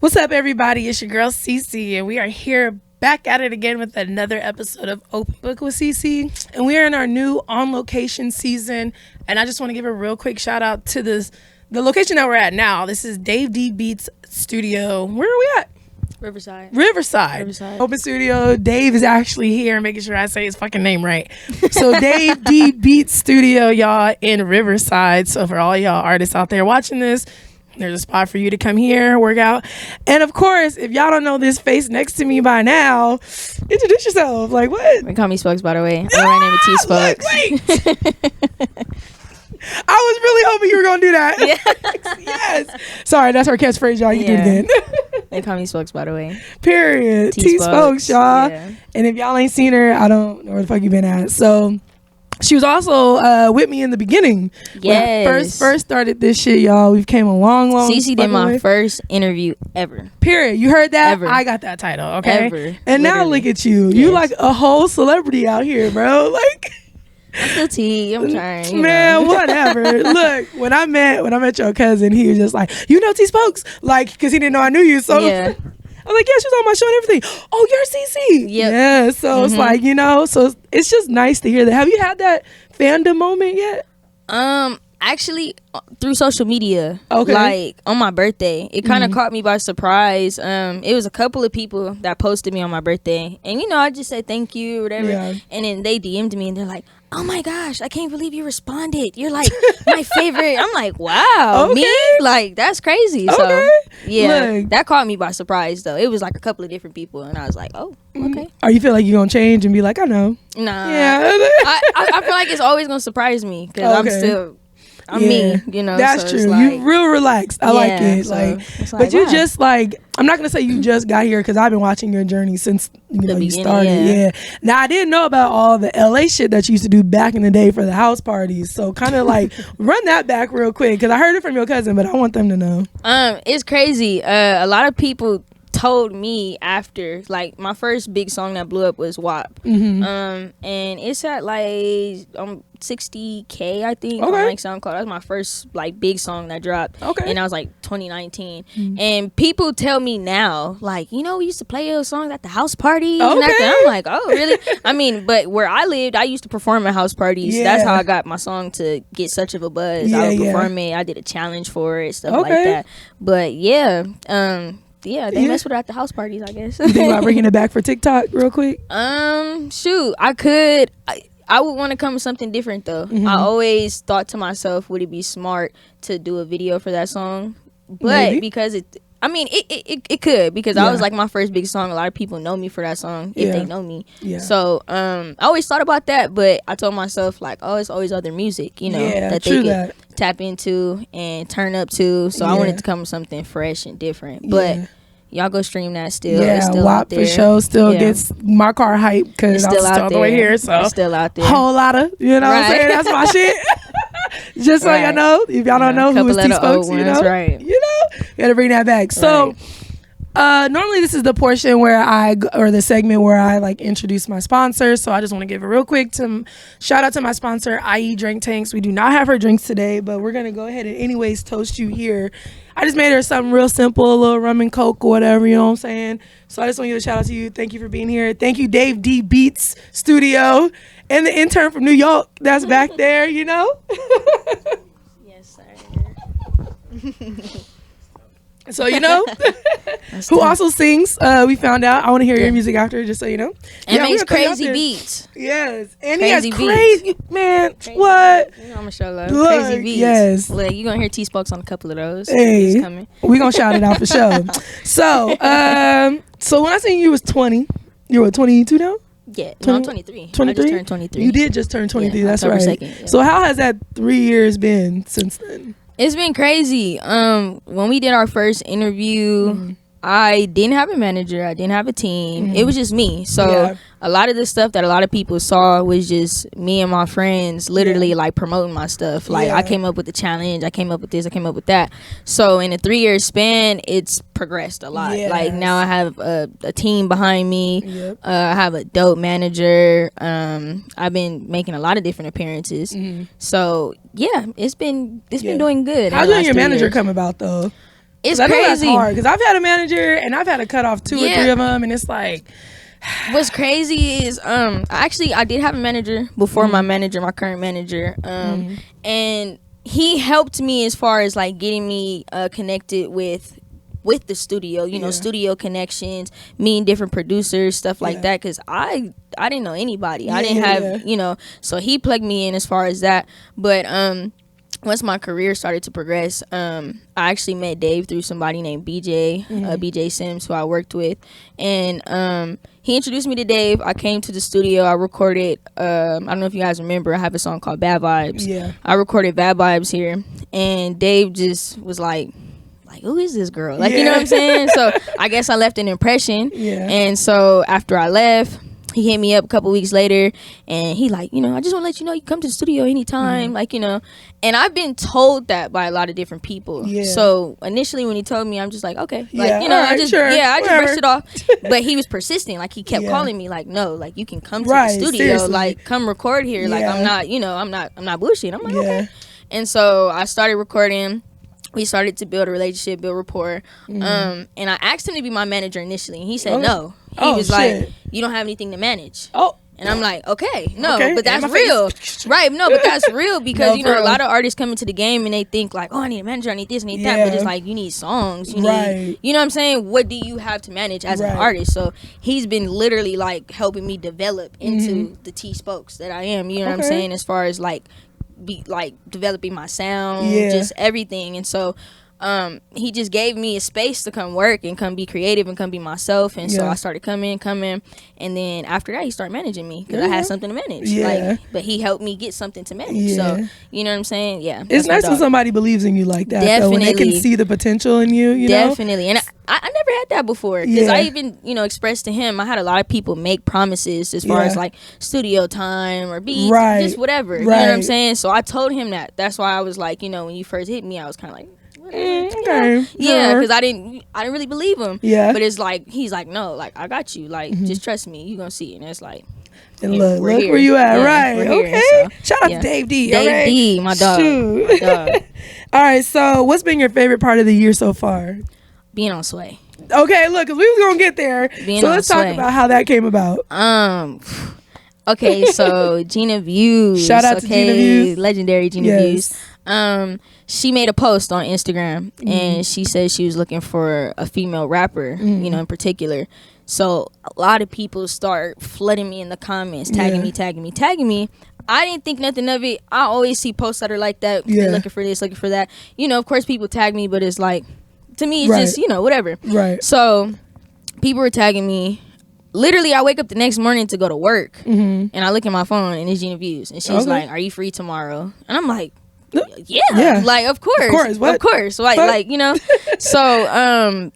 What's up, everybody? It's your girl Cici, and we are here back at it again with another episode of Open Book with Cici. And we are in our new on location season. And I just want to give a real quick shout out to the location that we're at now. This is Dave D Beats Studio. Where are we at? Riverside. Open studio. Dave is actually here, making sure I say his fucking name right. So Dave D Beats Studio, y'all, in Riverside. So for all y'all artists out there watching this, there's a spot for you to come here, work out. And of course, if y'all don't know this face next to me by now, introduce yourself. Like, what? They call me Spokes, by the way. My name is T Spokes. Wait. I was really hoping you were going to do that. Yes. Sorry, that's our catchphrase, y'all. You can do it again. They call me Spokes, by the way. Period. T Spokes, y'all. Yeah. And if y'all ain't seen her, I don't know where the fuck you been at. So she was also with me in the beginning. Yes. When I first started this shit, y'all. We've came a long Cici did my first interview ever. Period. You heard that? Ever. I got that title, okay? Ever. And Literally. now look at you. Yes. You like a whole celebrity out here, bro. Like, I'm still T. I'm trying. Man, whatever. Look, when I met your cousin, he was just like, you know T Spokes? Like, because he didn't know I knew you. So yeah. I'm like, yeah, she was on my show and everything. Oh, you're Cici. Yep. Yeah. So it's like, you know, so it's just nice to hear that. Have you had that fandom moment yet? Actually, through social media. Okay. Like on my birthday, it kind of caught me by surprise. It was a couple of people that posted me on my birthday, and you know, I just said thank you or whatever. Yeah. And then they DM'd me and they're like, oh my gosh, I can't believe you responded. You're like my favorite. I'm like, wow, okay. me? Like, that's crazy. Okay. So yeah, Look. that caught me by surprise though. It was like a couple of different people and I was like, oh, okay. Or you feel like you're going to change and be like, I know. Nah. Yeah. I feel like it's always going to surprise me because I'm me, you know. That's so true. Like, you real relaxed. I like it. So like, but you just like, I'm not gonna say you just got here because I've been watching your journey since you started. Yeah. Now I didn't know about all the LA shit that you used to do back in the day for the house parties. So kind of like run that back real quick because I heard it from your cousin, but I want them to know. It's crazy. A lot of people told me after, like, my first big song that blew up was WAP. And it's at like 60K, I think, on like SoundCloud. That was my first like big song that dropped. And I was like 2019. And people tell me now, like, you know, we used to play those songs at the house parties and that. I'm like, oh really? I mean, but where I lived, I used to perform at house parties. That's how I got my song to get such of a buzz. I would perform it. I did a challenge for it, stuff like that. But yeah, they mess with it at the house parties, I guess. You think about bringing it back for TikTok real quick? Shoot, I could. I would want to come with something different though. I always thought to myself, would it be smart to do a video for that song? But because it could, because I was like my first big song. A lot of people know me for that song if they know me. So I always thought about that, but I told myself like, oh, it's always other music, you know, that they could tap into and turn up to. So I wanted to come with something fresh and different. But y'all go stream that still. It's still WAP out there. For sure still gets my car hype because I'm still all the way here. So it's still out there. Whole lot of, you know what I'm saying? That's my shit. Just so y'all know, if y'all don't know who is T Spokes, you know, you gotta bring that back. So normally this is the portion where the segment where I like introduce my sponsor. So I just want to give a real quick shout out to my sponsor, IE Drink Tanks. We do not have her drinks today, but we're gonna go ahead and anyways toast you here. I just made her something real simple, a little rum and coke or whatever, you know what I'm saying? So I just want to give a shout out to you. Thank you for being here. Thank you, Dave D Beats Studio, and the intern from New York that's back there, you know? Yes, sir. So, you know, who also sings, we found out. I want to hear your music after, just so you know. And makes crazy beats. Yes. And crazy he has crazy, man, crazy what? You know, I'm going to show love. Look, crazy beats. Yes. Look, you're going to hear T-Spokes on a couple of those. Hey, coming. We're going to shout it out for sure. So, so when I seen you was 20, you were 22 now? Yeah, no, I'm 23. 23? I just turned 23. You did just turn 23, that's October right. 2nd, So how has that 3 years been since then? It's been crazy. When we did our first interview, I didn't have a manager. I didn't have a team. It was just me. So a lot of the stuff that a lot of people saw was just me and my friends literally like promoting my stuff. Like I came up with the challenge. I came up with this. I came up with that. So in a 3-year span, it's progressed a lot. Like now I have a team behind me. I have a dope manager. I've been making a lot of different appearances. So yeah, it's been doing good. How did your manager come about though? It's crazy. That's hard because I've had a manager and I've had to cut off 2 or 3 of them, and it's like. What's crazy is I did have a manager before my current manager, and he helped me as far as like getting me connected with the studio, you know, studio connections, meeting different producers, stuff like that, because I didn't know anybody. I didn't have, you know, so he plugged me in as far as that. But once my career started to progress, I actually met Dave through somebody named BJ, BJ Sims, who I worked with. And he introduced me to Dave. I came to the studio. I recorded, I don't know if you guys remember, I have a song called Bad Vibes. Yeah. I recorded Bad Vibes here. And Dave just was like, who is this girl? Like, you know what I'm saying? So I guess I left an impression. Yeah. And so after I left, he hit me up a couple weeks later, and he like, you know, I just want to let you know you come to the studio anytime, like, you know. And I've been told that by a lot of different people. Yeah. So initially when he told me, I'm just like, okay, like, you know, I just brushed it off. But he was persistent. Like, he kept calling me, like, no, like, you can come to the studio, seriously. Like, come record here. Like, I'm not, you know, I'm not bullshitting. I'm like, okay. And so I started recording. We started to build a relationship, build rapport. And I asked him to be my manager initially, and he said no. He was like, you don't have anything to manage. And I'm like, okay, no, but that's real. Right, no, but that's real because, you know, a lot of artists come into the game and they think like, oh, I need a manager, I need this, I need that. But it's like, you need songs. You need, you know what I'm saying? What do you have to manage as an artist? So he's been literally like helping me develop into the T Spokes that I am. You know what I'm saying? As far as like, be like developing my sound, just everything. And so he just gave me a space to come work and come be creative and come be myself. And so I started coming, and then after that he started managing me because I had something to manage. Like, but he helped me get something to manage. So you know what I'm saying? Yeah, it's nice when somebody believes in you like that. Definitely, when they can see the potential in you. You definitely know? And I never had that before because I even, you know, expressed to him. I had a lot of people make promises as far as like studio time or beats, just whatever. You know what I'm saying? So I told him that. That's why I was like, you know, when you first hit me, I was kind of like, okay, because I didn't really believe him. But it's like he's like, no, like I got you. Like just trust me, you gonna see it. And it's like, and look where you at, right? Okay. So, shout out to Dave D. Dave D, my dog. My dog. All right. So, what's been your favorite part of the year so far? Being on Sway. Okay, look, cause we was gonna get there. So let's talk about how that came about. Okay, so Gina Views. Shout out to Gina Views. Legendary Gina Views. She made a post on Instagram and she said she was looking for a female rapper, you know, in particular. So a lot of people start flooding me in the comments, tagging me. I didn't think nothing of it. I always see posts that are like that. They're looking for this, looking for that. You know, of course people tag me, but it's like, to me, it's just, you know, whatever. Right. So people were tagging me. Literally, I wake up the next morning to go to work, and I look at my phone, and it's Gina Views. And she's like, are you free tomorrow? And I'm like, yeah. Like, of course. Like, you know. So,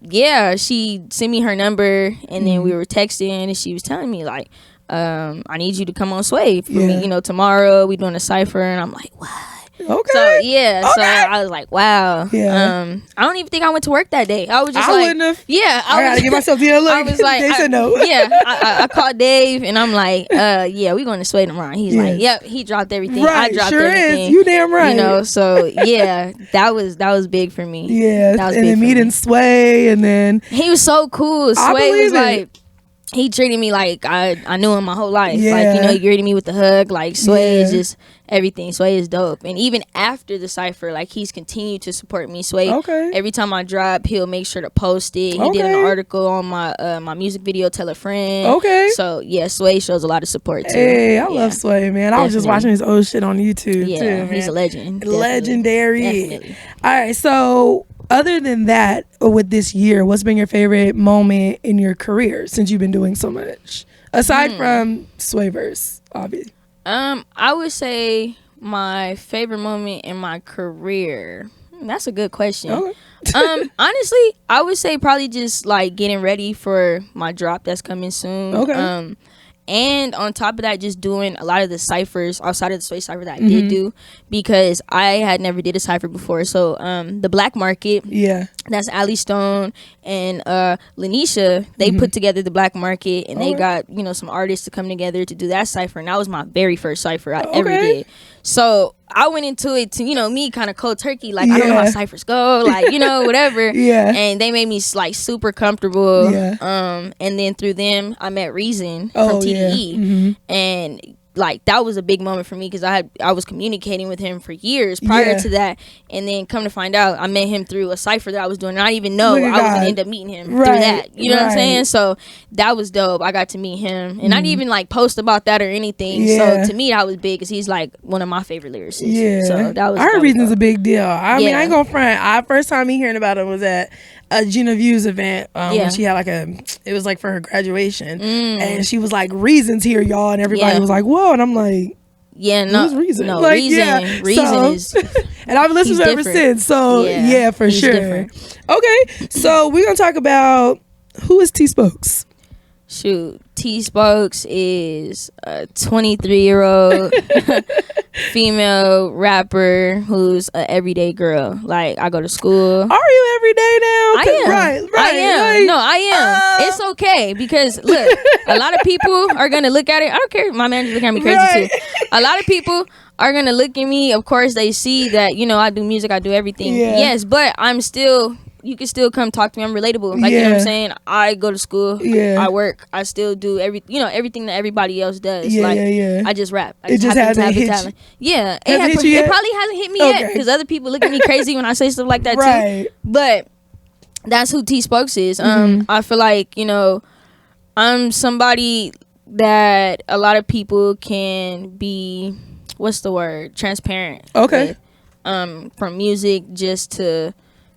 she sent me her number, and then we were texting, and she was telling me, like, I need you to come on Sway for me, you know, tomorrow. We doing a cypher. And I'm like, what? Okay. So so I was like, wow. Yeah. I don't even think I went to work that day. I was just wouldn't have. Yeah. I gotta give myself the look. I was like, Dave said no. I called Dave and I'm like, we going to Sway tomorrow. He's like, yep. He dropped everything. Right, I dropped everything. Is. You damn right. You know. So that was big for me. Yeah. That was and then meeting Sway, and then he was so cool. Sway was like. He treated me like I knew him my whole life. Like, you know, he greeted me with the hug. Like, Sway is just everything. Sway is dope. And even after the cypher, like, he's continued to support me. Sway, every time I drop, he'll make sure to post it. He did an article on my my music video, Tell a Friend. So, Sway shows a lot of support, too. Hey, I love Sway, man. I was just watching his old shit on YouTube, too, man. He's a legend. Definitely. Legendary. Definitely. All right, so other than that, with this year, what's been your favorite moment in your career since you've been doing so much? Aside from SwayVerse, obviously. I would say my favorite moment in my career. That's a good question. Honestly, I would say probably just like getting ready for my drop that's coming soon. And on top of that, just doing a lot of the ciphers outside of the Sway cipher that I did do, because I had never did a cipher before. So the Black Market, that's Ali Stone and Lanisha, they put together the Black Market, and they got, you know, some artists to come together to do that cipher, and that was my very first cipher I ever did. So I went into it to, you know, me kind of cold turkey, like I don't know how ciphers go, like, you know, whatever. And they made me like super comfortable. And then through them I met Reason from TDE. And like that was a big moment for me because I was communicating with him for years prior to that, and then come to find out I met him through a cipher that I was doing, and I didn't even know I was gonna end up meeting him through that. You know what I'm saying? So that was dope. I got to meet him, and I didn't even like post about that or anything. So to me that was big because he's like one of my favorite lyricists. So that was our Reason's a big deal. I mean, I ain't gonna front. First time me hearing about him was at a Gina View's event when she had like it was like for her graduation, and she was like, Reason's here, y'all, and everybody was like, whoa, and I'm like, who's Reason? No, like, Reason is and I've listened to it ever since. So for sure. Different. Okay, so we're gonna talk about who is T Spokes. Shoot, T Spokes is a 23-year-old female rapper who's an everyday girl. Like, I go to school. Are you everyday now? I am. Right. I am. Like, no, I am. It's okay because look, a lot of people are gonna look at it. I don't care. My manager's looking at me crazy too. A lot of people are gonna look at me. Of course, they see that, you know, I do music, I do everything. Yes, but I'm still. You can still come talk to me. I'm relatable. Like, you know what I'm saying? I go to school. I work. I still do everything that everybody else does. I just rap. I just happen to have the talent. Yeah. It probably hasn't hit me yet because other people look at me crazy when I say stuff like that too. But that's who T Spokes is. I feel like, you know, I'm somebody that a lot of people can be, what's the word? Transparent. Okay. With, from music just to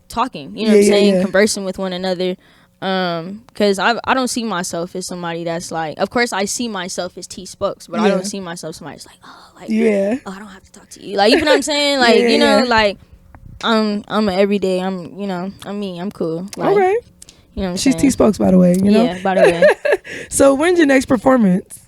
talking, you know what I'm saying, conversing with one another, because I don't see myself as somebody that's like, of course I see myself as T Spokes, but I don't see myself somebody that's like, oh, like, oh, I don't have to talk to you, like, you know what I'm saying, like, you know, like, I'm an everyday, I'm, you know, I'm me, I'm cool, like, okay, you know what I'm she's saying? T Spokes, by the way, you know, by the way. So when's your next performance?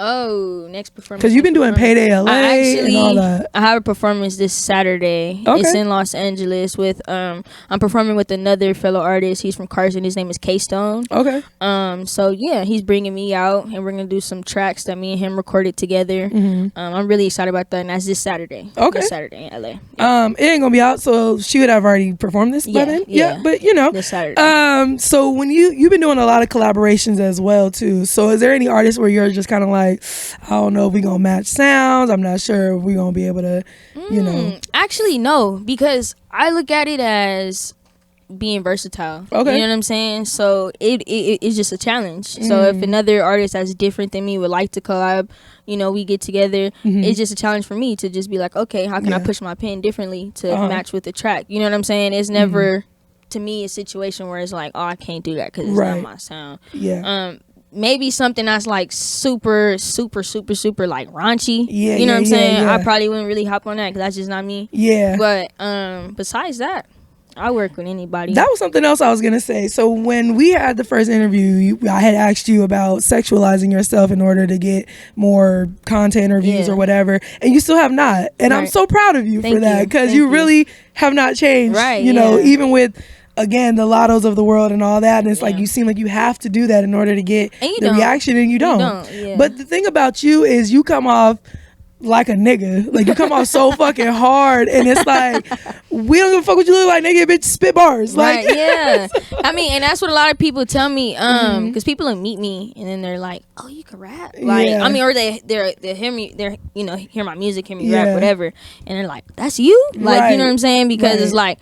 Oh, next performance. Because you've been doing Payday LA and all that. I have a performance this Saturday. Okay. It's in Los Angeles with I'm performing with another fellow artist. He's from Carson. His name is K-Stone. Okay. So yeah, he's bringing me out, and we're gonna do some tracks that me and him recorded together. I'm really excited about that, and that's this Saturday. Okay. This Saturday in LA. Yeah. It ain't gonna be out, so she would have already performed this by then. Yeah, but you know, this Saturday. So when you've been doing a lot of collaborations as well too. So is there any artists where you're just kind of like, I don't know if we're gonna match sounds, I'm not sure if we're gonna be able to, you know? Actually, no, because I look at it as being versatile. Okay. You know what I'm saying? So it's just a challenge. So if another artist that's different than me would like to collab, you know, we get together, it's just a challenge for me to just be like, okay, how can I push my pen differently to match with the track? You know what I'm saying? It's never, to me, a situation where it's like, oh, I can't do that because it's not my sound. Yeah. Maybe something that's like super like raunchy. Yeah, you know what I'm saying? I probably wouldn't really hop on that because that's just not me. Yeah. But besides that, I work with anybody. That was something else I was gonna say. So when we had the first interview, I had asked you about sexualizing yourself in order to get more content or views or whatever, and you still have not. And I'm so proud of you for that because you really have not changed. Right. You know, even with, again, the Lottos of the world and all that, and it's like you seem like you have to do that in order to get the reaction, and you don't. But the thing about you is you come off like a nigga. Like, you come off so fucking hard, and it's like, we don't give a fuck what you look like, nigga, bitch, spit bars. Like, yeah. I mean, and that's what a lot of people tell me, because people will meet me and then they're like, oh, you can rap? Like, I mean, or they hear me, they're, you know, hear my music, hear me rap, whatever, and they're like, that's you? Like, you know what I'm saying? Because it's like,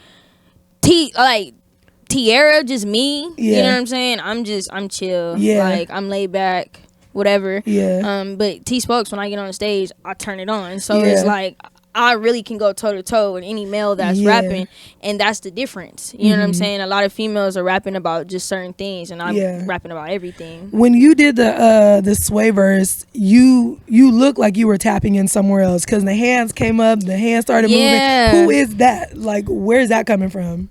Tierra, just me. You know what I'm saying? I'm chill. Like, I'm laid back, whatever. But T Spokes, when I get on the stage, I turn it on. So it's like, I really can go toe to toe with any male that's rapping, and that's the difference. You know what I'm saying? A lot of females are rapping about just certain things, and I'm rapping about everything. When you did the SwayVerse, you looked like you were tapping in somewhere else because the hands came up, the hands started moving. Who is that? Like, where's that coming from?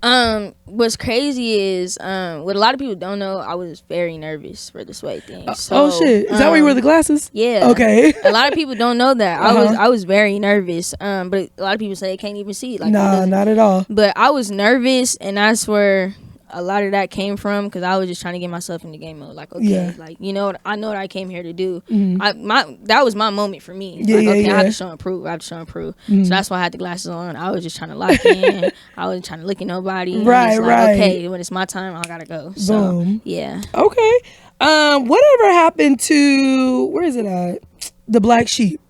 What's crazy is what a lot of people don't know, I was very nervous for the Sway thing. So, oh shit, is that why you wear the glasses? Yeah. Okay. A lot of people don't know that. I was very nervous. But a lot of people say they can't even see it. Like, nah, not at all. But I was nervous, and that's where a lot of that came from because I was just trying to get myself in the game mode. Like, okay, like, you know, I know what I came here to do. That was my moment for me. Like, okay, I have to show and prove. So that's why I had the glasses on. I was just trying to lock in. I wasn't trying to look at nobody. Right. Okay, when it's my time, I gotta go. So, yeah. Okay. Whatever happened to, where is it at? The Black Sheep.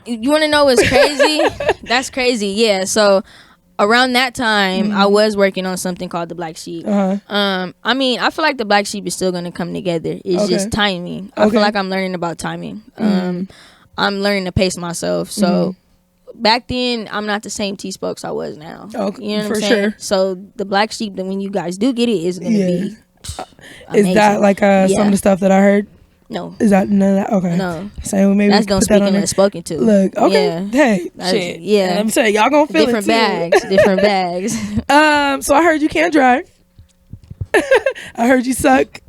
You want to know what's crazy? That's crazy. Yeah. So around that time, I was working on something called the Black Sheep. I mean, I feel like the Black Sheep is still gonna come together. It's just timing. I feel like I'm learning about timing. I'm learning to pace myself. So back then, I'm not the same T-Spokes I was now. Okay, you know what I'm saying? So the Black Sheep, that when you guys do get it, is gonna be amazing. Is that like some of the stuff that I heard? No. Is that none of that? Okay. No. So maybe that's gonna speak and spoken to. Look, okay. Hey, shit. Yeah. I'm saying y'all gonna feel different it too. Different bags. So I heard you can't drive. I heard you suck.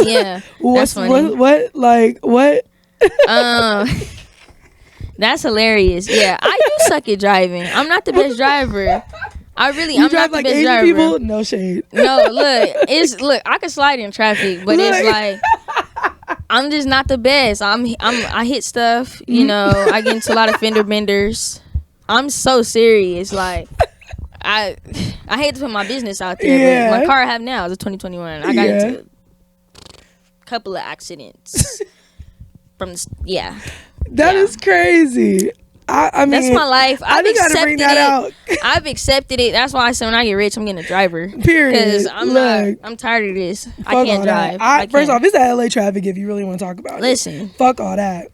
Yeah. What's that's funny. What? That's hilarious. Yeah, I do suck at driving. I'm not the best driver. I'm not the best driver. People? No shade. No, look, I can slide in traffic, but it's like I'm just not the best. I hit stuff, you know, I get into a lot of fender benders. I'm so serious. Like I hate to put my business out there, but my car I have now is a 2021. I got into a couple of accidents from That is crazy. I mean, that's my life. I've accepted bring that out. I've accepted it. That's why I said when I get rich, I'm getting a driver. Period. Because I'm tired of this. I can't drive. First off, it's that LA traffic if you really want to talk about it. Fuck all that.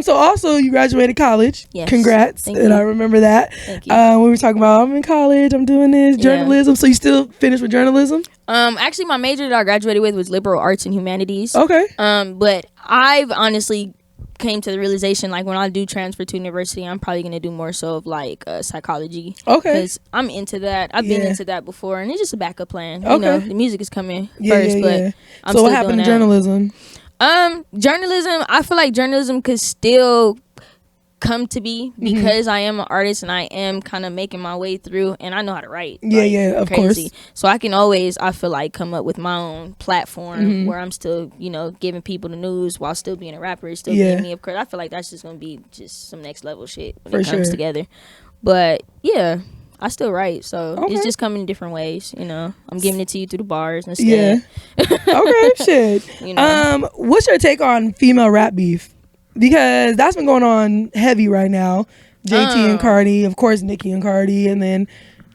So also you graduated college. Yes. Congrats. Thank and you. I remember that. Thank you. We were talking about I'm in college, I'm doing this, journalism. So you still finished with journalism? Actually my major that I graduated with was liberal arts and humanities. Okay. But I've honestly came to the realization, like, when I do transfer to university, I'm probably gonna do more so of like psychology. Okay. Because I'm into that. I've been into that before, and it's just a backup plan. Okay. You know, the music is coming first, but I'm so what happened to journalism? Journalism. I feel like journalism could still come to be because I am an artist and I am kind of making my way through, and I know how to write. Of course. So I can always, I feel like, come up with my own platform where I'm still, you know, giving people the news while still being a rapper, still being me. Of course, I feel like that's just gonna be just some next level shit when it comes together. But yeah, I still write, so it's just coming in different ways. You know, I'm giving it to you through the bars instead. Okay, shit. You know. What's your take on female rap beef? Because that's been going on heavy right now. JT and Cardi, of course, Nicki and Cardi, and then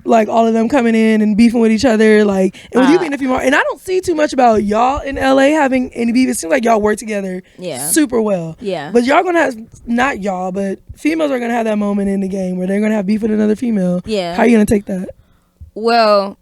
like all of them coming in and beefing with each other. Like, and with you being a female, and I don't see too much about y'all in LA having any beef. It seems like y'all work together super well. Yeah. But y'all gonna have, not y'all, but females are gonna have that moment in the game where they're gonna have beef with another female. Yeah. How are you gonna take that? Well,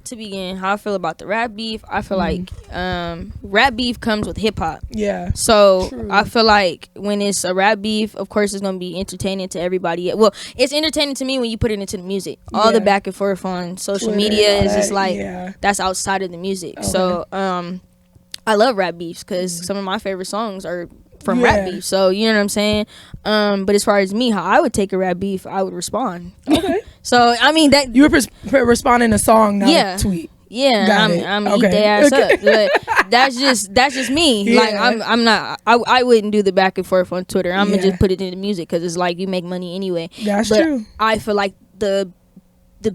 to begin, how I feel about the rap beef, I feel like rap beef comes with hip hop. Yeah. So I feel like when it's a rap beef, of course it's gonna be entertaining to everybody. Well, it's entertaining to me when you put it into the music. All the back and forth on social media is just like that's outside of the music. Okay. So I love rap beefs because some of my favorite songs are from rap beef. So you know what I'm saying. But as far as me, how I would take a rap beef, I would respond. Okay. So I mean that you were responding a song, not a tweet. Yeah, I'm eat their ass up. But that's just me. Yeah. Like I'm not. I wouldn't do the back and forth on Twitter. I'm gonna just put it in the music because it's like you make money anyway. That's true. I feel like the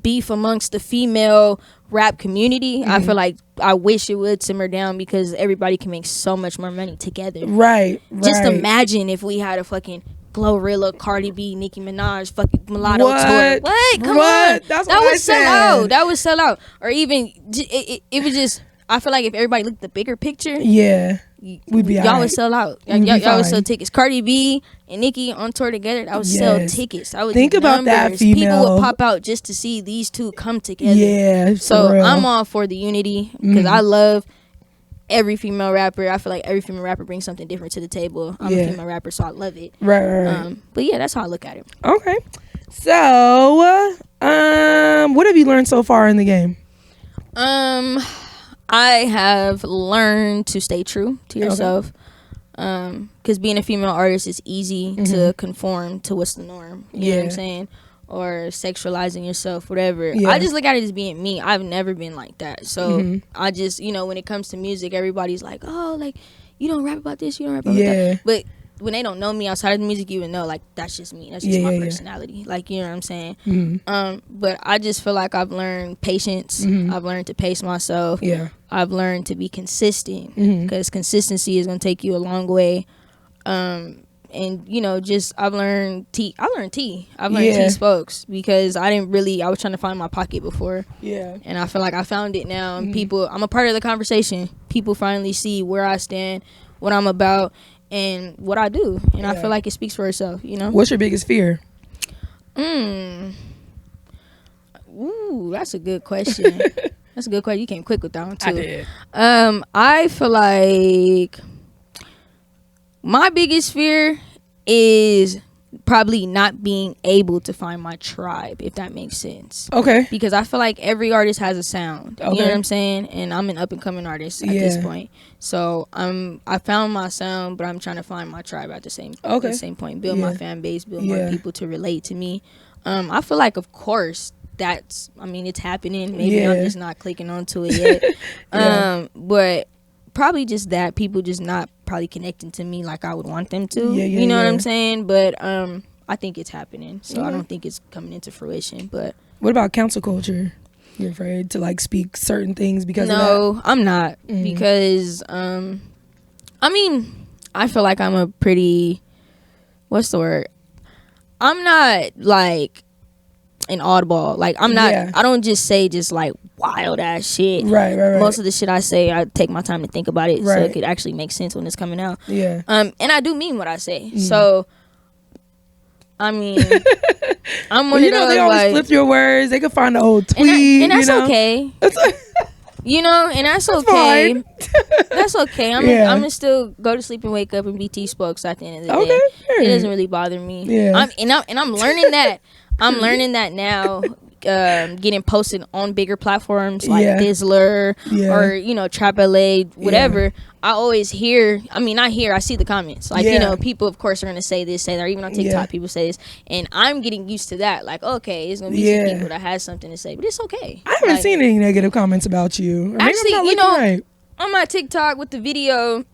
beef amongst the female rap community, I feel like I wish it would simmer down because everybody can make so much more money together. Right. Just imagine if we had a fucking Glorilla, Cardi B, Nicki Minaj, fucking Mulatto tour. What? Come on. That's that would sell out. That would sell out. Or even it was just. I feel like if everybody looked at the bigger picture, we'd be y'all would sell out. Y'all would sell tickets. Cardi B and Nicki on tour together. That would sell tickets. That would think about that. Female. People would pop out just to see these two come together. Yeah. So I'm all for the unity because I love every female rapper. I feel like every female rapper brings something different to the table. I'm a female rapper, so I love it. Right. But yeah, that's how I look at it. Okay. So, what have you learned so far in the game? I have learned to stay true to yourself. Because being a female artist is easy to conform to what's the norm. You know what I'm saying? or sexualizing yourself, whatever. I just look at it as being me. I've never been like that. So I just, you know, when it comes to music, everybody's like, oh, like, you don't rap about this, you don't rap about that. But when they don't know me outside of the music, you would know, like, that's just me. That's just my personality. Like, you know what I'm saying? But I just feel like I've learned patience. I've learned to pace myself. I've learned to be consistent, because consistency is going to take you a long way. And, you know, just I've learned T spokes, because I was trying to find my pocket before. And I feel like I found it now. And people, I'm a part of the conversation. People finally see where I stand, what I'm about, and what I do. And I feel like it speaks for itself, you know? What's your biggest fear? Ooh, that's a good question. That's a good question. You came quick with that one, too. I did. I feel like my biggest fear is probably not being able to find my tribe, if that makes sense. Okay. Because I feel like every artist has a sound. You know what I'm saying? And I'm an up and coming artist at this point. So I found my sound, but I'm trying to find my tribe at the same point. Build my fan base, build more people to relate to me. I feel like, of course, it's happening. Maybe I'm just not clicking onto it yet. But probably just that people just not probably connecting to me like I would want them to. You know what I'm saying? But I think it's happening. So I don't think it's coming into fruition. But what about cancel culture? You're afraid to like speak certain things because of that? No, I'm not. Because I feel like I'm a pretty, what's the word? I'm not like an oddball. Like I'm not I don't just say just like wild ass shit. Right. Most of the shit I say, I take my time to think about it so it could actually make sense when it's coming out. And I do mean what I say. So I mean, I'm one of those, they always flip your words. They can find the old tweet, and that's okay. You know, and that's okay. That's okay. I'm gonna still go to sleep and wake up and be T spokes at the end of the day. It doesn't really bother me. I'm learning that. I'm learning that now. Getting posted on bigger platforms like Dizzler or, you know, Trap LA, whatever. I always hear, I see the comments. Like, you know, people, of course, are going to say this, say that. Or even on TikTok, people say this. And I'm getting used to that. Like, okay, it's going to be some people that has something to say. But it's okay. I haven't seen any negative comments about you. Actually, you know, on my TikTok with the video...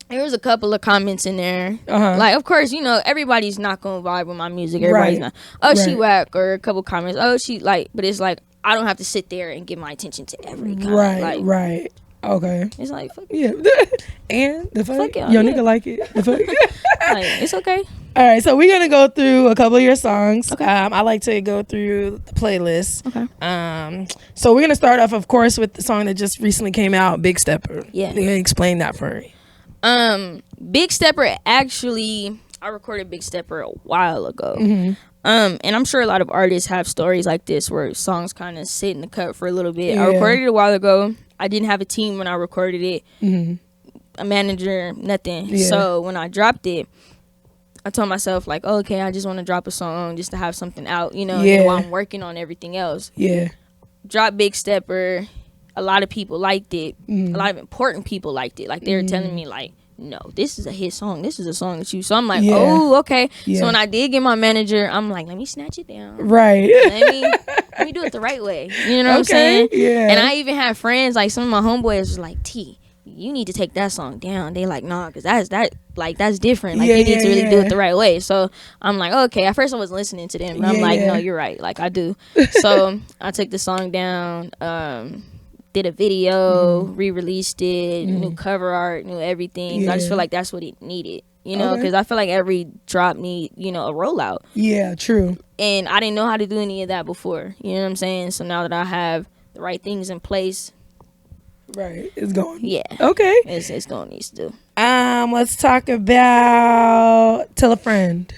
There was a couple of comments in there. Like, of course, you know, everybody's not going to vibe with my music. Everybody's not. Oh, she whack. Or a couple comments. Oh, she like. But it's like, I don't have to sit there and give my attention to every comment. Right. Okay. It's like, fuck and the fuck? Yo, nigga like it. The fuck? Like, it's okay. All right. So we're going to go through a couple of your songs. Okay. I like to go through the playlist. Okay. So we're going to start off, of course, with the song that just recently came out, Big Stepper. Yeah. You can explain that for me. Big Stepper, actually, I recorded Big Stepper a while ago. And I'm sure a lot of artists have stories like this where songs kind of sit in the cut for a little bit. I recorded it a while ago. I didn't have a team when I recorded it, a manager, nothing. So when I dropped it, I told myself, like, oh, okay, I just want to drop a song just to have something out, you know, while I'm working on everything else. Drop Big Stepper. A lot of people liked it. A lot of important people liked it. Like, they were telling me, like, no, this is a hit song. This is a song that you. So I'm like, oh, okay. So when I did get my manager, I'm like, let me snatch it down. Right. Let me do it the right way. You know what I'm saying? Yeah. And I even had friends, like some of my homeboys was like, T, you need to take that song down. They like, nah, because that's different. Like, you need to really do it the right way. So I'm like, okay. At first I wasn't listening to them, but I'm like, no, you're right. Like, I do. So I took the song down. Did a video, re-released it, new cover art, new everything. I just feel like that's what it needed, you know, because I feel like every drop need, you know, a rollout. Yeah, true. And I didn't know how to do any of that before, you know what I'm saying? So now that I have the right things in place, it's going. Yeah. Okay. It's going needs to do. Let's talk about Tell a Friend.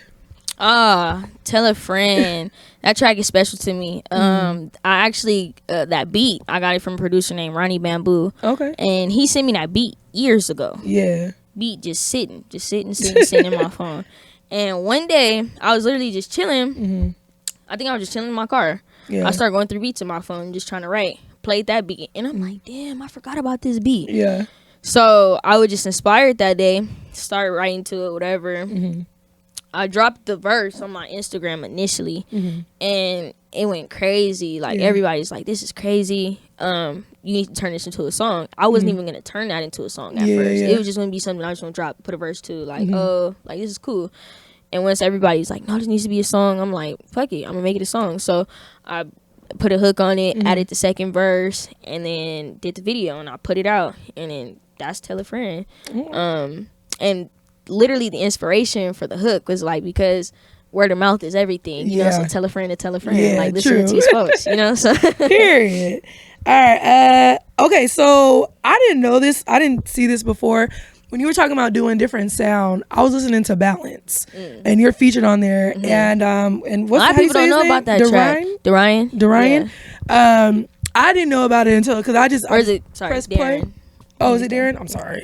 Tell a Friend. That track is special to me. I actually that beat, I got it from a producer named Ronnie Bamboo. Okay. And he sent me that beat years ago. Yeah. Beat just sitting in my phone. And one day I was literally just chilling. I think I was just chilling in my car. I started going through beats in my phone, just trying to write. Played that beat, and I'm like, damn, I forgot about this beat. Yeah. So I was just inspired that day. Started writing to it, whatever. I dropped the verse on my Instagram initially, and it went crazy. Like everybody's like, "This is crazy. You need to turn this into a song." I wasn't even gonna turn that into a song at first. It was just gonna be something I was gonna drop, put a verse to, like, oh, like this is cool. And once everybody's like, "No, this needs to be a song," I'm like, "Fuck it, I'm gonna make it a song." So I put a hook on it, added the second verse, and then did the video, and I put it out, and then that's Tell a Friend. And literally the inspiration for the hook was like, because word of mouth is everything, you know, so tell a friend to tell a friend, like listen to these folks, you know. So period. All right. Okay, so I didn't know this. I didn't see this before. When you were talking about doing different sound, I was listening to Balance, and you're featured on there. And what's a lot of people don't know about that track. Darian. Yeah. I didn't know about it until because I just pressed play. Darren. Oh, is it Darren? I'm sorry.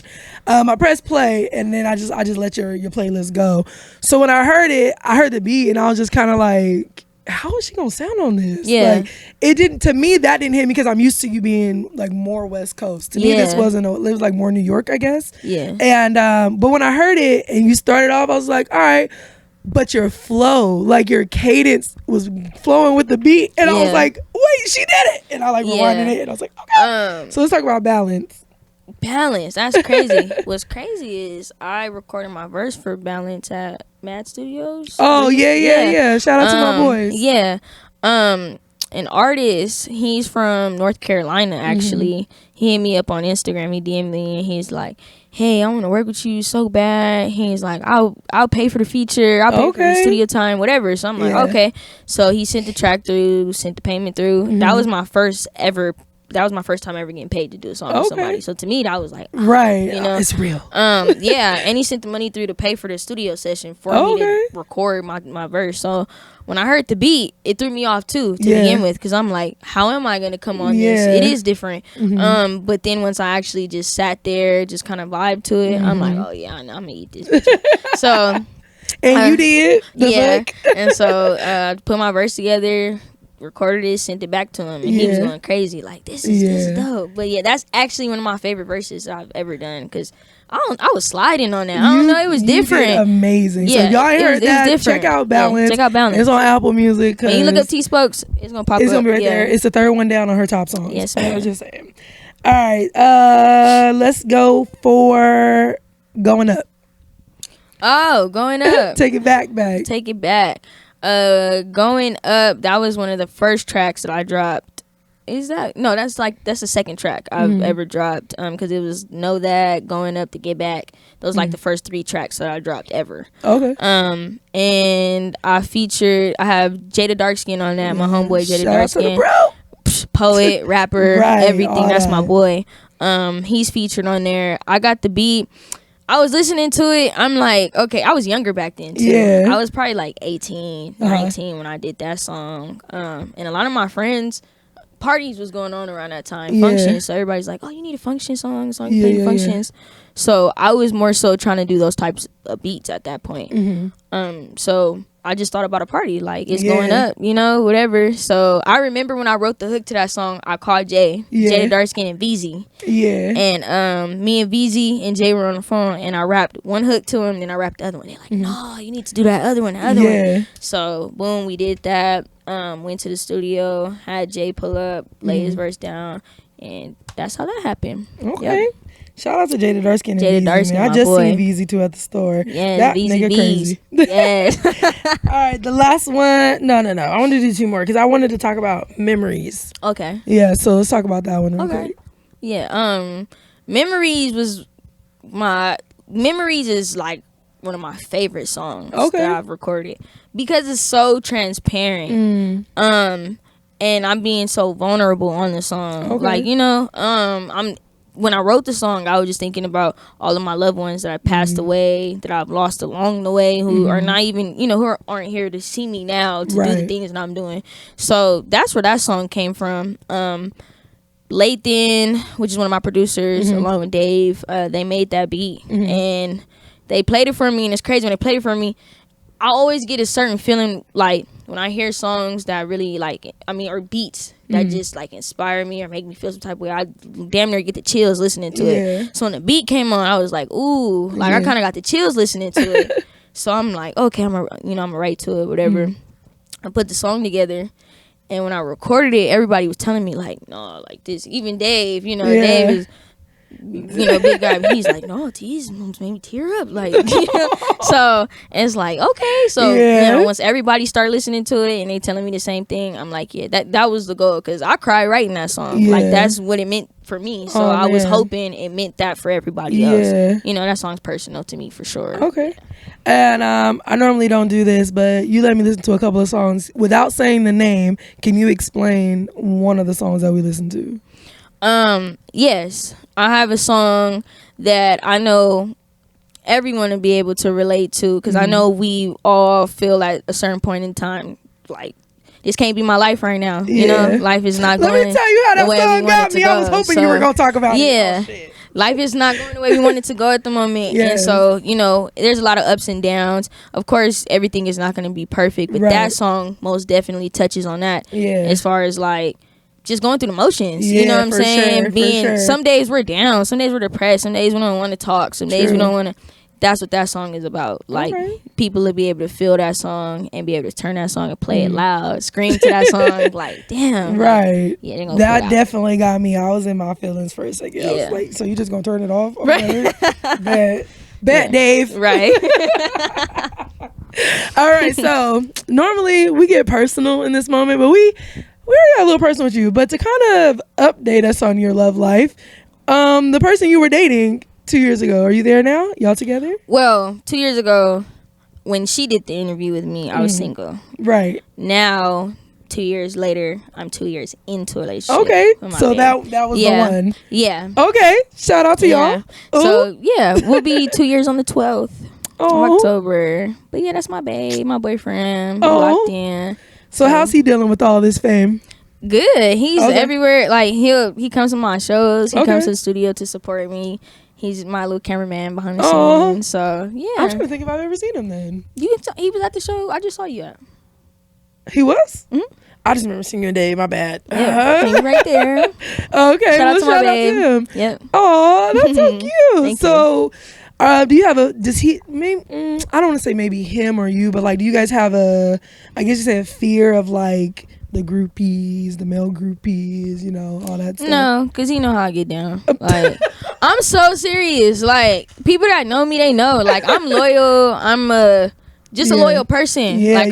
I pressed play, and then I just let your playlist go. So when I heard it, I heard the beat, and I was just kind of like, how is she gonna sound on this? Yeah. Like, it didn't, to me, that didn't hit me because I'm used to you being like more West Coast. To me, this wasn't, it was like more New York, I guess. Yeah. And, but when I heard it and you started off, I was like, all right, but your flow, like your cadence was flowing with the beat. And I was like, wait, she did it. And I like rewinded it and I was like, okay. So let's talk about Balance. Balance, that's crazy. What's crazy is I recorded my verse for Balance at Mad Studios. Oh yeah. Shout out to my boys. Yeah. An artist, he's from North Carolina actually. He hit me up on Instagram, he DM'd me, and he's like, hey, I want to work with you so bad. He's like, I'll pay for the feature, I'll pay for the studio time, whatever. So I'm like, okay. So he sent the track through, sent the payment through. That was my first time ever getting paid to do a song with somebody. So to me, that was like, right, you know, it's real. Yeah, and he sent the money through to pay for the studio session for me to record my verse. So when I heard the beat, it threw me off too to begin with, because I'm like, how am I gonna come on this? It is different. But then once I actually just sat there, just kind of vibed to it, I'm like, oh yeah, I'm gonna eat this bitch. So and you did and so I put my verse together, recorded it, sent it back to him, and he was going crazy like, this is dope. But yeah, that's actually one of my favorite verses I've ever done, because I was sliding on that. I don't know, it was different. Did amazing. So y'all ain't heard that, check out Balance. Check out Balance. It's on Apple Music. And you look up T Spokes, it's gonna pop up. It's gonna be right there. It's the third one down on her top songs. Yes, ma'am. I was just saying. All right, let's go for Going Up. Oh, Going Up. Take it back. Take it back. Going Up, that was one of the first tracks that I dropped. That's the second track I've ever dropped, because it was Know That, Going Up, To Get Back. Those like the first 3 tracks that I dropped ever. Okay. And I have Jada Darkskin on that, my homeboy Jada Darkskin, poet, rapper, everything. That's my boy. He's featured on there. I got the beat. I was listening to it. I'm like, okay, I was younger back then too. Yeah. I was probably like 18, 19 when I did that song. And a lot of my friends, parties was going on around that time, functions. So everybody's like, oh, you need a function song playing functions. So I was more so trying to do those types of beats at that point. So I just thought about a party, like it's going up, you know, whatever. So I remember when I wrote the hook to that song, I called Jada Darkskin and VZ. Yeah. And me and VZ and Jay were on the phone, and I rapped one hook to him, then I rapped the other one. They're like, no, you need to do that other one, one. So boom, we did that. Went to the studio, had Jay pull up, lay his verse down, and that's how that happened. Okay. Yep. Shout out to Jada Darkskin. I just seen VZ too at the store. Yeah, that VZ nigga crazy. Yes. All right, the last one. No. I wanted to do 2 more because I wanted to talk about Memories. Okay. Yeah, so let's talk about that one real quick. Yeah. Memories is like one of my favorite songs that I've recorded, because it's so transparent. And I'm being so vulnerable on the song. Like, you know, when I wrote the song, I was just thinking about all of my loved ones that I passed away, that I've lost along the way, who are not even, you know, who aren't here to see me now to do the things that I'm doing. So that's where that song came from. Lathan, which is one of my producers, along with Dave, they made that beat, and they played it for me. And it's crazy, when they played it for me, I always get a certain feeling, like when I hear songs that really or beats that just like inspire me or make me feel some type of way, I damn near get the chills listening to it. So when the beat came on, I was like, ooh, like I kind of got the chills listening to it. So I'm like, okay, I'm gonna write to it, whatever. I put the song together, and when I recorded it, everybody was telling me like, no, like this. Even Dave, Dave is, big guy. But he's like, no, these moms made me tear up, like, So it's like, okay, so once everybody started listening to it and they telling me the same thing, I'm like, yeah, that was the goal, because I cried writing that song. Like that's what it meant for me. So I was hoping it meant that for everybody else. That song's personal to me for sure. Okay. And I normally don't do this, but you let me listen to a couple of songs without saying the name. Can you explain one of the songs that we listened to? Yes, I have a song that I know everyone will be able to relate to, because I know we all feel at a certain point in time like, this can't be my life right now. Life is not going. Let me tell you how that song got me. I was hoping you were gonna talk about it. Yeah. Life is not going the way we want it to go at the moment. And so, there's a lot of ups and downs. Of course, everything is not going to be perfect, but that song most definitely touches on that. As far as like just going through the motions. You know what I'm saying? Some days we're down, some days we're depressed, some days we don't want to talk, some days we don't want to. That's what that song is about. Like, people will be able to feel that song and be able to turn that song and play it loud, scream to that song. Like, damn. Right. Like, that definitely got me. I was in my feelings for a second. I was like, so you just going to turn it off? Okay. Right. Bet, Dave. Right. All right. So, normally we get personal in this moment, but we already got a little personal with you. But to kind of update us on your love life, the person you were dating 2 years ago, are you there now? Y'all together? Well, 2 years ago, when she did the interview with me, I was single. Right. Now, 2 years later, I'm 2 years into a relationship. Okay. So that was the one. Yeah. Okay. Shout out to y'all. So, we'll be 2 years on the 12th of October. But yeah, that's my babe, my boyfriend. We're locked in. So how's he dealing with all this fame? Good. He's everywhere. Like, he comes to my shows. He comes to the studio to support me. He's my little cameraman behind the scenes. So, yeah. I'm trying to think if I've ever seen him then. He was at the show I just saw you at. He was? Mm-hmm. I just remember seeing you a day. My bad. Yeah, right there. Okay. Shout out to my babe. To him. Yep. Oh, that's so cute. So, do you have does he, maybe, I don't want to say maybe him or you, but like, do you guys have I guess you say a fear of like, the groupies, the male groupies, all that stuff? No, because he know how I get down. Like, I'm so serious. Like, people that know me, they know. Like, I'm loyal. I'm just a loyal person. Like,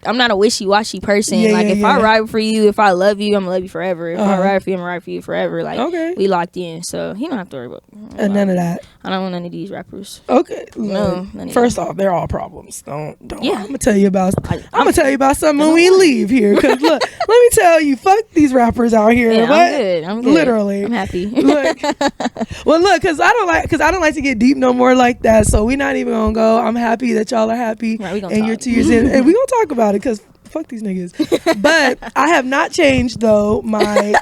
I'm not a wishy-washy person. If I ride for you, if I love you, I'm gonna love you forever. If I ride for you, I'm gonna ride for you forever. Like, we locked in, so he don't have to worry about none of that. I don't want none of these rappers. Okay. No. First off, they're all problems. Don't. Yeah. I'm gonna tell you about something when we leave here. Cause look, let me tell you, fuck these rappers out here. Yeah, I'm good. Literally. I'm happy. Look, cause I don't like to get deep no more like that. So we're not even gonna go. I'm happy that y'all are happy, and you're 2 years in, and we gonna talk about it. Because fuck these niggas. But I have not changed though my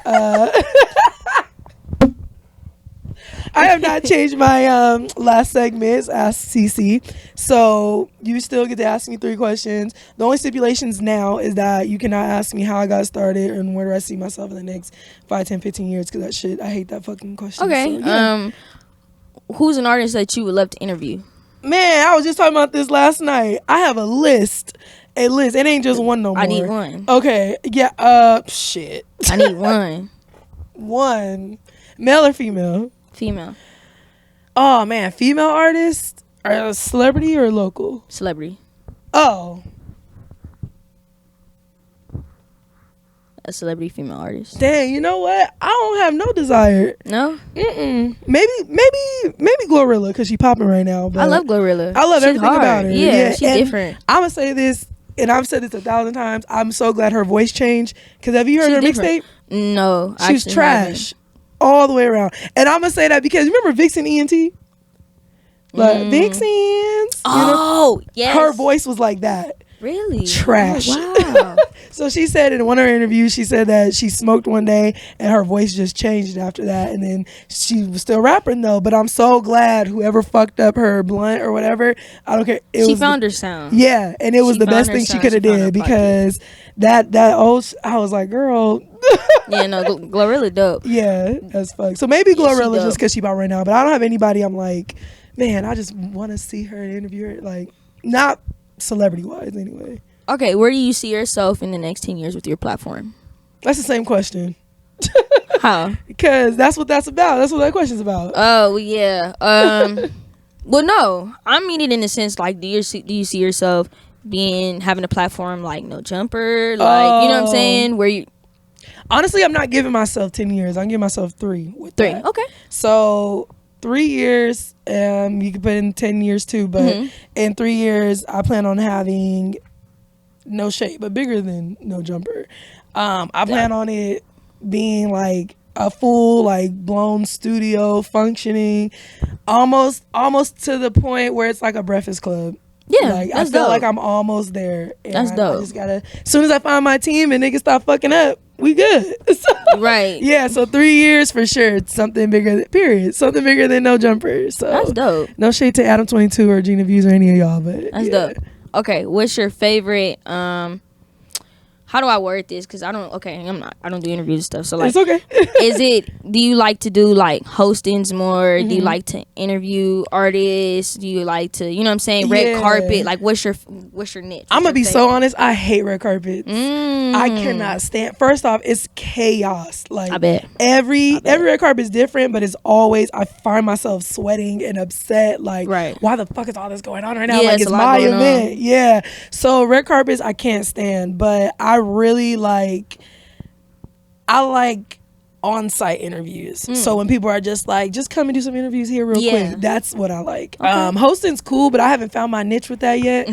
I have not changed my last segments, Ask Cici. So you still get to ask me 3 questions. The only stipulations now is that you cannot ask me how I got started and where do I see myself in the next 5, 10, 15 years, because that shit, I hate that fucking question. Okay. So, who's an artist that you would love to interview? Man, I was just talking about this last night. I have a list. It ain't just one no more. I need one. Okay. Yeah. Shit. I need one. One. Male or female? Female. Oh, man. Female artist? Or celebrity or local? Celebrity. Oh. A celebrity female artist. Dang, you know what? I don't have no desire. No? Mm-mm. Maybe Glorilla, because she popping right now. But I love Glorilla. I love everything about her. Yeah, she's different. I'm going to say this, and I've said this 1,000 times. I'm so glad her voice changed. Because have you heard her mixtape? No. She was trash. All the way around. And I'm going to say that because, remember Vixen ENT? Like, Vixens. Yes. Her voice was like that. Really? Trash. Oh, wow. So she said in one of her interviews, she said that she smoked one day and her voice just changed after that. And then she was still rapping though. But I'm so glad whoever fucked up her blunt or whatever, I don't care. She found her sound. Yeah. And it was the best thing she could have did, because that old, I was like, girl. Yeah, no, Glorilla dope. Yeah, as fuck. So maybe Glorilla just because she about right now. But I don't have anybody I'm like, man, I just want to see her and interview her. Like, Not celebrity-wise, anyway. Okay, where do you see yourself in the next 10 years with your platform? That's the same question. How? Because that's what that's about. That's what that question's about. Oh, yeah. Well, no. I mean it in the sense, like, do you see yourself having a platform like No Jumper? Like, you know what I'm saying? Where you... Honestly, I'm not giving myself 10 years. I'm giving myself 3. That. Okay. So 3 years, you could put in 10 years too, but in 3 years, I plan on having No Shade, but bigger than No Jumper. I plan on it being like a full, like, blown studio functioning, almost to the point where it's like a Breakfast Club. Yeah, like, I feel like I'm almost there. And that's dope. I just gotta, as soon as I find my team and niggas stop fucking up, we good. So, right. Yeah, so 3 years for sure. It's something bigger, period. Something bigger than No Jumper. So that's dope. No shade to Adam 22 or Gina Views or any of y'all, but that's dope. Okay, what's your favorite, how do I word this? Because I don't do interviews and stuff. So, like, it's okay. do you like to do, like, hostings more? Do you like to interview artists? Do you like to, you know what I'm saying, red carpet? Like, what's your niche? I'm going to be so honest. I hate red carpets. I cannot stand. First off, it's chaos. Like, I bet. Every red carpet is different, but it's always, I find myself sweating and upset. Like, why the fuck is all this going on right now? Yeah, like, it's my event. Yeah. So red carpets, I can't stand, but I really like on-site interviews. So when people are just like, just come and do some interviews here real quick, that's what I like. Hosting's cool, but I haven't found my niche with that yet.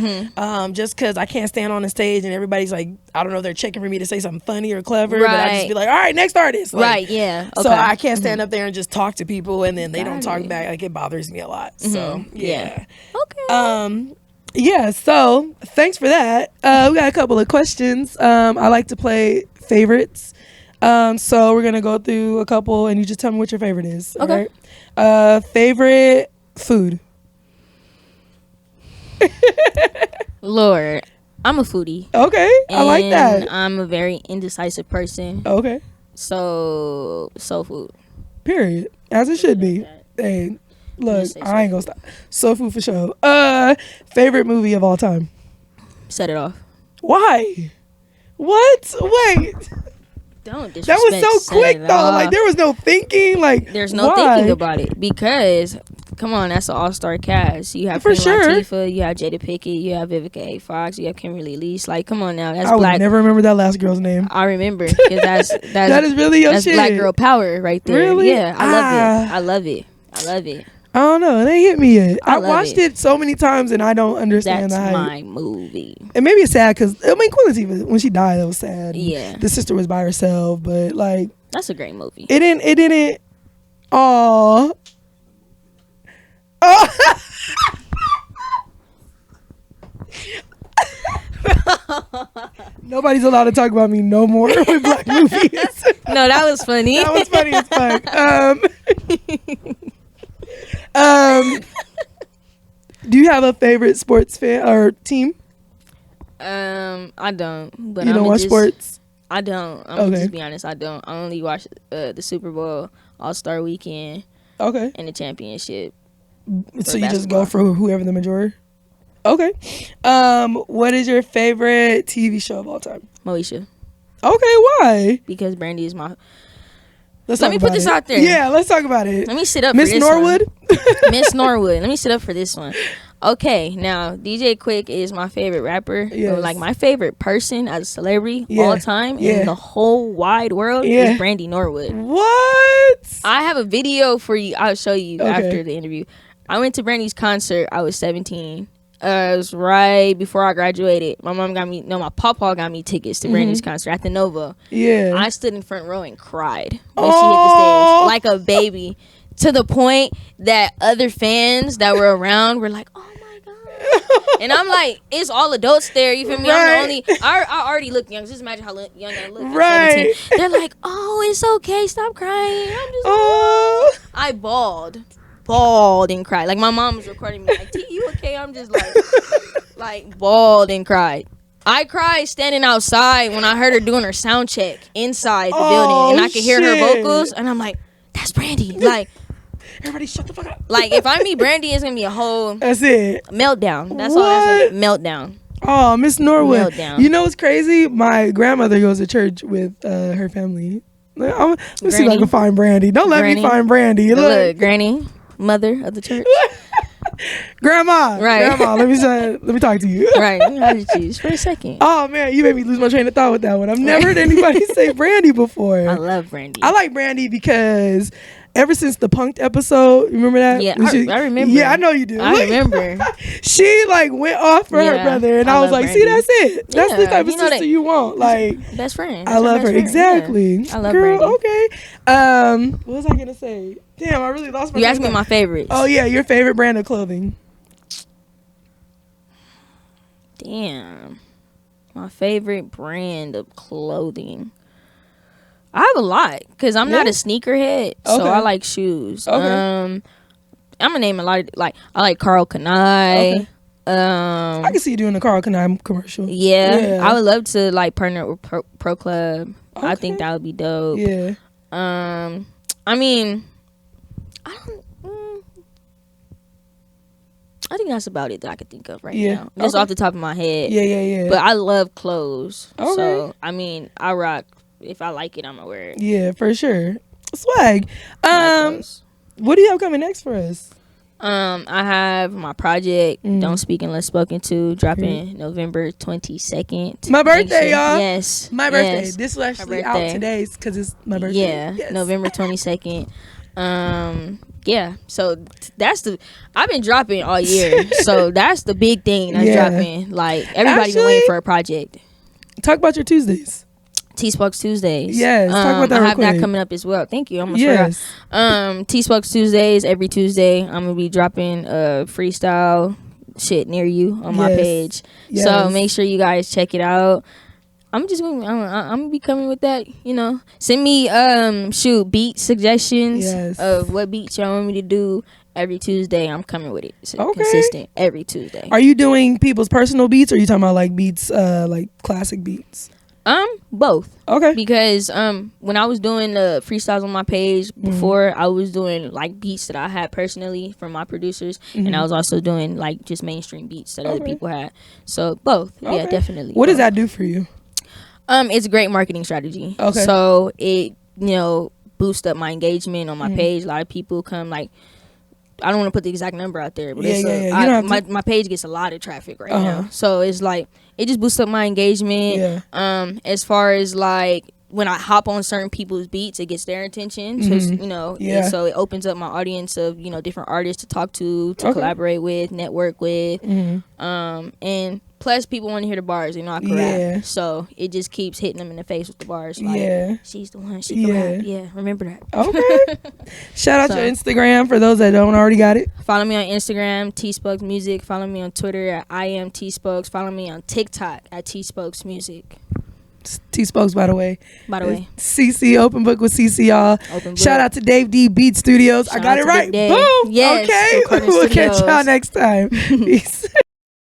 Just because I can't stand on the stage and everybody's like, I don't know, they're checking for me to say something funny or clever, but I just be like, all right, next artist. Like, so I can't stand up there and just talk to people and then they don't talk back. Like, it bothers me a lot. So yeah, so thanks for that. We got a couple of questions. I like to play favorites. So we're gonna go through a couple and you just tell me what your favorite is. Okay. Right? Favorite food. Lord, I'm a foodie. Okay, I like that. I'm a very indecisive person. Okay. So soul food. Period. As it should be. Hey, look, I ain't gonna stop. Soul food for sure. Favorite movie of all time. Set It Off. Why? What? Wait. Don't disrespect. That was so quick though. Like, there was no thinking. Like, there's no thinking about it because, come on, that's an all-star cast. You have Queen Latifah, you have Jada Pinkett, you have Vivica A. Fox, you have Kimberly Lee. Like, come on now, that's black. I would never remember that last girl's name. I remember because that's that is really your shit. Black girl power right there. Really? Yeah, I love it. I don't know. It ain't hit me yet. I watched it so many times and I don't understand That's my movie. And maybe it's sad because, I mean, Queen Latifah, when she died, it was sad. Yeah. The sister was by herself, but like. That's a great movie. It didn't. Aww. Nobody's allowed to talk about me no more with black movies. No, that was funny. That was funny as fuck. Do you have a favorite sports fan or team? I don't. But you don't watch sports? I don't. I'm gonna just be honest. I don't. I only watch the Super Bowl, All-Star Weekend, and the championship. So you just go for whoever the majority? Okay. What is your favorite TV show of all time? Moesha. Okay, why? Because Brandy is my. Let me put this out there. Yeah, let's talk about it. Let me sit up Miss for this Norwood? Miss Norwood. Let me sit up for this one. Okay, now DJ Quick is my favorite rapper. Yes. But like my favorite person as a celebrity all time in the whole wide world is Brandy Norwood. What? I have a video for you. I'll show you after the interview. I went to Brandy's concert. I was 17. It was right before I graduated. My papa got me tickets to Brandy's concert at the Nova. Yeah. I stood in front row and cried when she hit the stage like a baby, to the point that other fans that were around were like, "Oh my god!" And I'm like, "It's all adults there." You feel me? I'm the only. I already look young. Just imagine how young I look. Right. 17. They're like, "Oh, it's okay. Stop crying." I'm just. I bawled and cried. Like, my mom was recording me like, "T, you okay?" I'm just like bawled and cried. I cried standing outside when I heard her doing her sound check inside the building, and I could hear her vocals, and I'm like, "That's Brandy." Like, Everybody shut the fuck up. Like, if I meet Brandy, it's gonna be a whole That's it. meltdown. That's all that's meltdown. Oh, Miss Norwood. Meltdown. You know what's crazy? My grandmother goes to church with her family. Let's see if I can find Brandy. Don't let me find Brandy. Look, Granny, mother of the church. Grandma. Right. Grandma, let me talk to you. Right. Just for a second. Oh, man, you made me lose my train of thought with that one. I've never heard anybody say Brandy before. I love Brandy. I like Brandy because ever since the Punked episode, you remember that? Yeah, I remember. Yeah, I know you do. I remember. She like went off for her brother, and I was like, Brandy. See, that's it. That's the type of sister you want. Like, best friend. I love her. Friend. Exactly. Yeah. I love Girl, Brandy. Okay. What was I gonna say? Damn, I really lost my. You asked me my favorites. Oh yeah, your favorite brand of clothing. Damn. My favorite brand of clothing. I have a lot because I'm not a sneakerhead, so I like shoes. Okay. I'm gonna name a lot of, like, I like Karl Kani. Okay. I can see you doing a Karl Kani commercial. Yeah, I would love to like partner with Pro Club. Okay. I think that would be dope. Yeah. I mean, I think that's about it that I could think of right now. Just off the top of my head. Yeah. But I love clothes. Okay. So, I mean, I rock. If I like it, I'm gonna wear it. Yeah, for sure. Swag. What do you have coming next for us? I have my project, Don't Speak Unless Spoken To, dropping November 22nd. My birthday, y'all. Yes. My birthday. Yes. This will actually out today because it's my birthday. Yeah, yes. November 22nd. Yeah, so I've been dropping all year, so that's the big thing that's dropping. Like, everybody been waiting for a project. Talk about your Tuesdays. T-Spokes Tuesdays. Yes, talk about that. I have that coming up as well. Thank you. Almost forgot. T-Spokes Tuesdays, every Tuesday. I'm gonna be dropping freestyle shit near you on my page. Yes. So make sure you guys check it out. I'm gonna be coming with that, you know. Send me beat suggestions of what beats y'all want me to do every Tuesday. I'm coming with it. So consistent every Tuesday. Are you doing people's personal beats, or are you talking about like beats like classic beats? Both. Okay. Because when I was doing the freestyles on my page before, I was doing like beats that I had personally from my producers, and I was also doing like just mainstream beats that other people had. So both. Yeah, definitely. What does that do for you? It's a great marketing strategy. Okay. So it, boosts up my engagement on my page. A lot of people come, like, I don't want to put the exact number out there, but my page gets a lot of traffic right now. So it's like, it just boosts up my engagement. Yeah. As far as like, when I hop on certain people's beats, it gets their attention. So, so it opens up my audience of, different artists to talk to collaborate with, network with. And plus, people want to hear the bars. I can rap. So it just keeps hitting them in the face with the bars. Like, she's the one. She can rap. Yeah, remember that. Okay. Shout out to Instagram for those that don't already got it. Follow me on Instagram, T-Spokes Music. Follow me on Twitter at I am T-Spokes. Follow me on TikTok at T-Spokes Music. T-Spokes, by the way. Cici, Open Book with Cici, y'all. Shout out to Dave D Beat Studios. I got it right. Boom. Yes. Okay. We'll catch y'all next time. Peace.